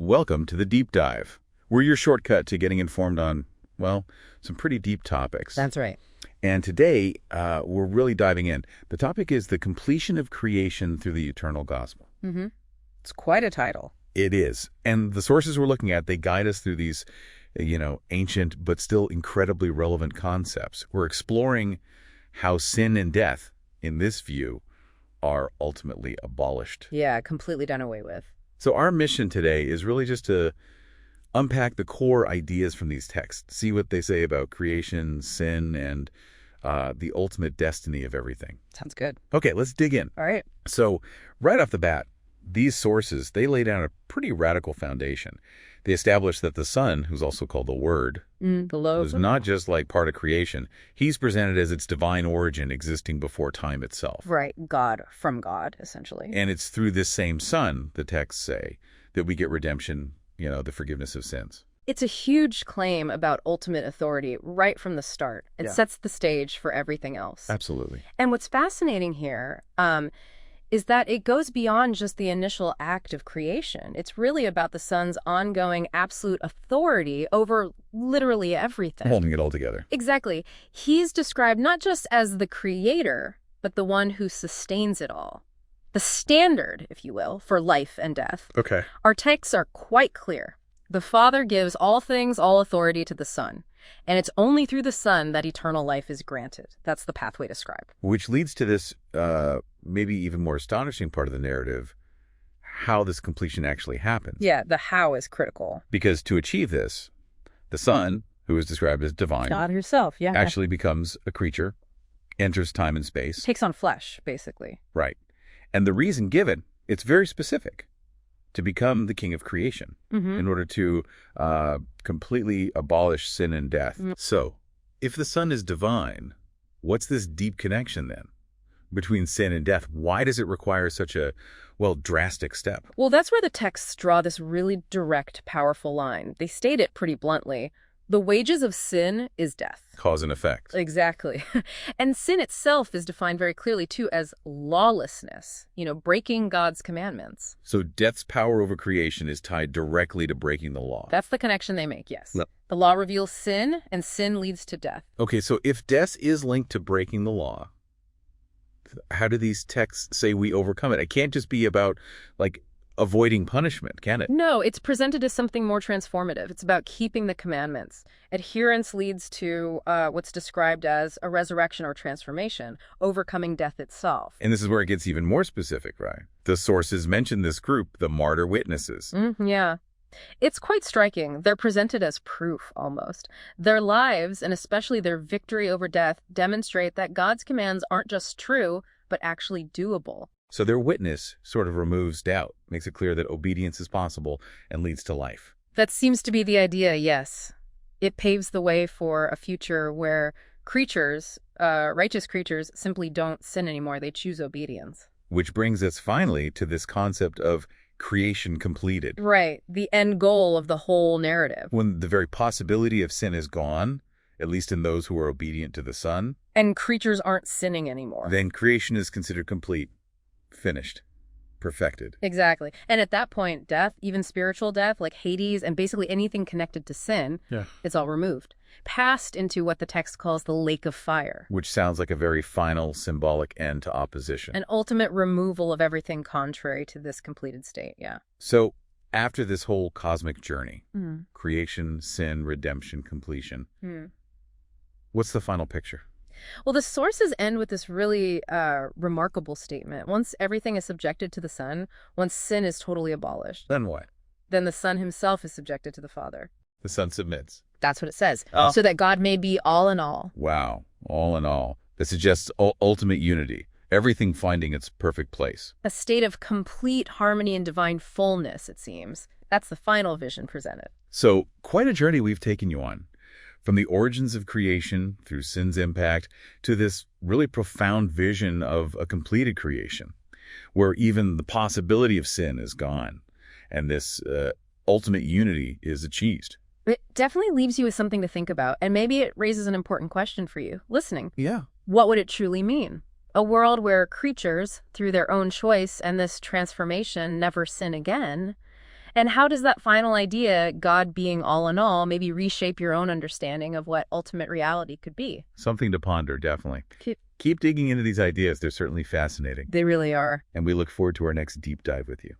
Welcome to the Deep Dive. We're your shortcut to getting informed on, well, some pretty deep topics. That's right. And today, we're really diving in. The topic is the completion of creation through the eternal gospel. Mm-hmm. It's quite a title. It is. And the sources we're looking at, they guide us through these, ancient but still incredibly relevant concepts. We're exploring how sin and death, in this view, are ultimately abolished. Yeah, completely done away with. So our mission today is really just to unpack the core ideas from these texts, see what they say about creation, sin, and the ultimate destiny of everything. Sounds good. Okay, let's dig in. All right. So right off the bat, these sources, they lay down a pretty radical foundation. They establish that the Son, who's also called the Word, The Logos, is not just like part of creation. He's presented as its divine origin existing before time itself. Right. God from God, essentially. And it's through this same Son, the texts say, that we get redemption, the forgiveness of sins. It's a huge claim about ultimate authority right from the start. It sets the stage for everything else. Absolutely. And what's fascinating here is that it goes beyond just the initial act of creation. It's really about the Son's ongoing absolute authority over literally everything. Holding it all together. Exactly. He's described not just as the creator, but the one who sustains it all. The standard, if you will, for life and death. Okay. Our texts are quite clear. The Father gives all things, all authority to the Son. And it's only through the Son that eternal life is granted. That's the pathway described. Which leads to this maybe even more astonishing part of the narrative, how this completion actually happens. Yeah, the how is critical. Because to achieve this, the Son, who is described as divine, God herself, yeah. actually becomes a creature, enters time and space. Takes on flesh, basically. Right. And the reason given, it's very specific. To become the king of creation in order to completely abolish sin and death. So, if the Son is divine, what's this deep connection then between sin and death? Why does it require such a, drastic step? Well, that's where the texts draw this really direct, powerful line. They state it pretty bluntly. The wages of sin is death. Cause and effect. Exactly. And sin itself is defined very clearly, too, as lawlessness, breaking God's commandments. So death's power over creation is tied directly to breaking the law. That's the connection they make, yes. No. The law reveals sin, and sin leads to death. Okay, so if death is linked to breaking the law, how do these texts say we overcome it? It can't just be about, avoiding punishment, can it? No, it's presented as something more transformative. It's about keeping the commandments. Adherence leads to what's described as a resurrection or transformation, overcoming death itself. And this is where it gets even more specific, right? The sources mention this group, the martyr witnesses. Yeah. It's quite striking. They're presented as proof, almost. Their lives, and especially their victory over death, demonstrate that God's commands aren't just true, but actually doable. So their witness sort of removes doubt, makes it clear that obedience is possible and leads to life. That seems to be the idea, yes. It paves the way for a future where creatures, righteous creatures, simply don't sin anymore. They choose obedience. Which brings us finally to this concept of creation completed. Right, the end goal of the whole narrative. When the very possibility of sin is gone, at least in those who are obedient to the Son, and creatures aren't sinning anymore, then creation is considered complete. Finished. Perfected. Exactly. And at that point, death, even spiritual death, like Hades and basically anything connected to sin, it's all removed. Passed into what the text calls the lake of fire. Which sounds like a very final, symbolic end to opposition. An ultimate removal of everything contrary to this completed state, yeah. So, after this whole cosmic journey, creation, sin, redemption, completion, what's the final picture? Well, the sources end with this really remarkable statement. Once everything is subjected to the Son, once sin is totally abolished. Then what? Then the Son himself is subjected to the Father. The Son submits. That's what it says. So that God may be all in all. Wow. All in all. That suggests ultimate unity. Everything finding its perfect place. A state of complete harmony and divine fullness, it seems. That's the final vision presented. So, quite a journey we've taken you on. From the origins of creation, through sin's impact, to this really profound vision of a completed creation, where even the possibility of sin is gone, and this ultimate unity is achieved. It definitely leaves you with something to think about, and maybe it raises an important question for you, listening. Yeah. What would it truly mean? A world where creatures, through their own choice and this transformation, never sin again, And how does that final idea, God being all in all, maybe reshape your own understanding of what ultimate reality could be? Something to ponder, definitely. Keep digging into these ideas. They're certainly fascinating. They really are. And we look forward to our next deep dive with you.